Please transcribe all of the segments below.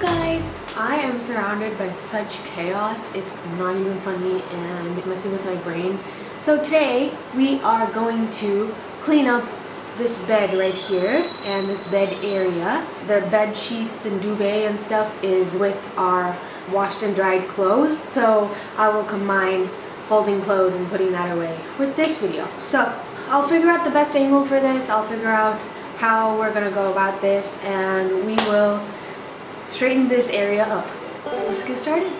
guys! I am surrounded by such chaos, it's not even funny and it's messing with my brain. So today we are going to clean up this bed right here and this bed area. The bed sheets and duvet and stuff is with our washed and dried clothes, so I will combine folding clothes and putting that away with this video. So I'll figure out the best angle for this, I'll figure out how we're gonna go about this, and we will straighten this area up. Let's get started.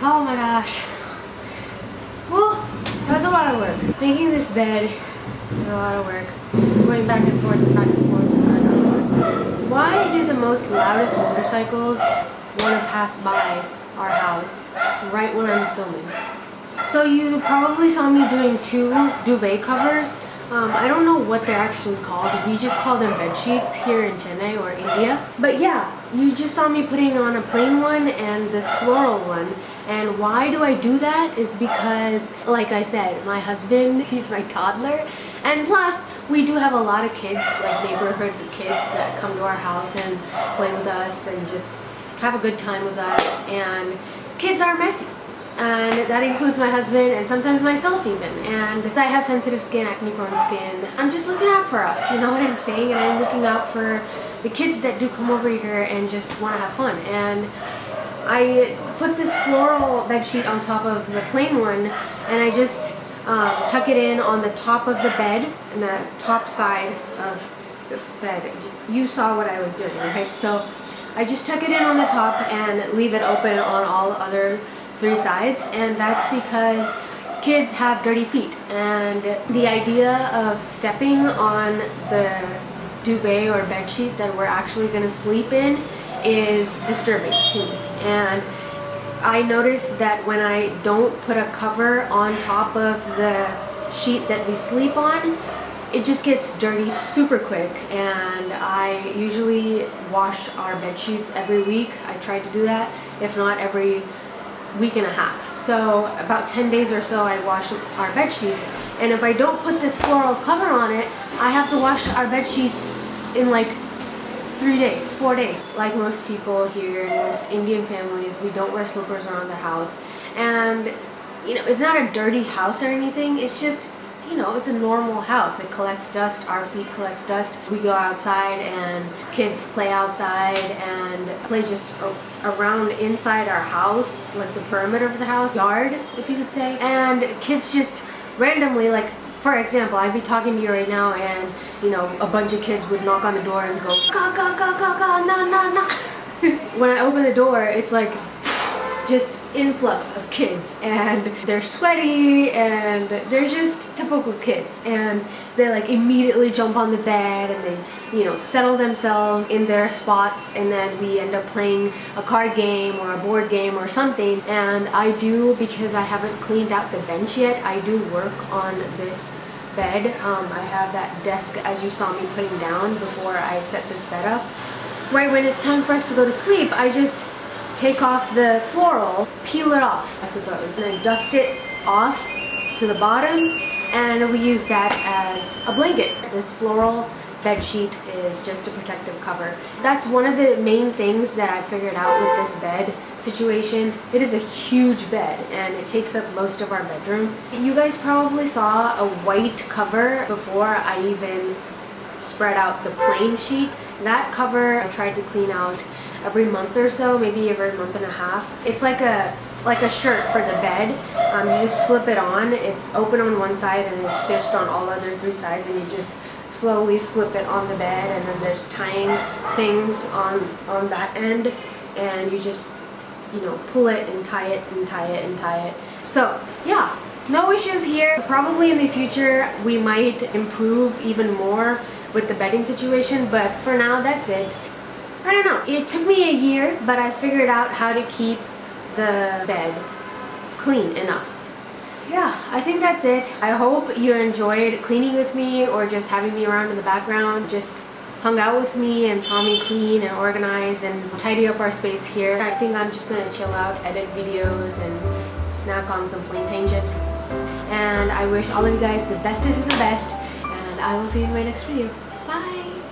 Oh my gosh. Well, that was a lot of work. Making this bed was a lot of work. Going back and forth and back and forth and back and forth. Why do the most loudest motorcycles want to pass by our house right when I'm filming? So you probably saw me doing 2 duvet covers. I don't know what they're actually called. We just call them bed sheets here in Chennai or India. But yeah, you just saw me putting on a plain one and this floral one. And why do I do that is because, like I said, my husband, he's my toddler. And plus, we do have a lot of kids, like neighborhood kids that come to our house and play with us and just have a good time with us. And kids are messy. And that includes my husband and sometimes myself even. And I have sensitive skin, acne prone skin. I'm just looking out for us, you know what I'm saying? And I'm looking out for the kids that do come over here and just want to have fun. And I put this floral bed sheet on top of the plain one, and I just tuck it in on the top of the bed and the top side of the bed. You saw what I was doing, right? So I just tuck it in on the top and leave it open on all the other 3 sides, and that's because kids have dirty feet, and the idea of stepping on the duvet or bed sheet that we're actually going to sleep in is disturbing to me. And I notice that when I don't put a cover on top of the sheet that we sleep on, it just gets dirty super quick. And I usually wash our bed sheets every week. I try to do that, if not every week and a half. So about 10 days or so I wash our bed sheets, and if I don't put this floral cover on it, I have to wash our bed sheets in like 3 days, 4 days. Like most people here, most Indian families, we don't wear slippers around the house. And you know, it's not a dirty house or anything, it's just, you know, it's a normal house. It collects dust, our feet collects dust. We go outside and kids play outside and play just around inside our house, like the perimeter of the house, yard, if you could say. And kids just randomly, like, for example, I'd be talking to you right now and, you know, a bunch of kids would knock on the door and go, ga ga ga ga ga, na na na. When I open the door, it's like, just influx of kids, and they're sweaty and they're just typical kids, and they like immediately jump on the bed and they, you know, settle themselves in their spots, and then we end up playing a card game or a board game or something. And I do, because I haven't cleaned out the bench yet, I do work on this bed. I have that desk as you saw me putting down before I set this bed up. Right when it's time for us to go to sleep, I just take off the floral, peel it off, I suppose, and then dust it off to the bottom, and we use that as a blanket. This floral bed sheet is just a protective cover. That's one of the main things that I figured out with this bed situation. It is a huge bed and it takes up most of our bedroom. You guys probably saw a white cover before I even spread out the plain sheet. That cover I tried to clean out every month or so, maybe every month and a half. It's like a shirt for the bed. You just slip it on. It's open on one side and it's stitched on all other three sides, and you just slowly slip it on the bed, and then there's tying things on that end, and you just, you know, pull it and tie it and tie it and tie it. So yeah, no issues here. Probably in the future we might improve even more with the bedding situation, but for now that's it. I don't know, it took me a year, but I figured out how to keep the bed clean enough. Yeah, I think that's it. I hope you enjoyed cleaning with me, or just having me around in the background, just hung out with me and saw me clean and organize and tidy up our space here. I think I'm just gonna chill out, edit videos, and snack on some plain tangent. And I wish all of you guys the bestest of the best, and I will see you in my next video. Bye!